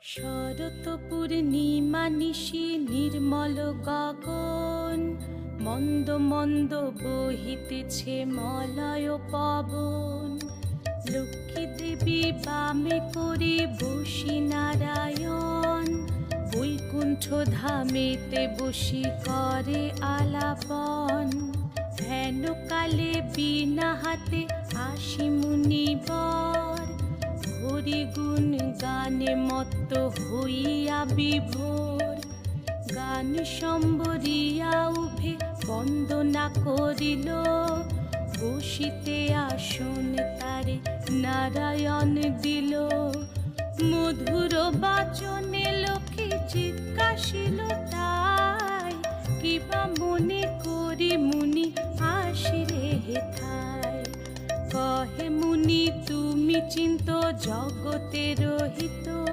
শরৎ পূর্ণিমা নিশি নির্মল গগন, মন্দ মন্দ বহিতেছে মলয় পবন। লক্ষ্মী দেবী বামে করে বসি নারায়ণ, বৈকুণ্ঠ ধামেতে বসি করে আলাপন। হেন কালে বিনা হাতে আসি মুনিবর, হরি গুণ গানে মত্ত হইয়া বিভোর। গান সম্বরিয়া উভে বন্দনা করিল, বসিতে আসন তারে নারায়ণ দিল। মধুর বাচনে লোকে জিজ্ঞাসিল তাই, কিবা মনে করি মুনি আসিরে হেথায়। কহে মুনি তুমি চিন্ত জগতের হিত,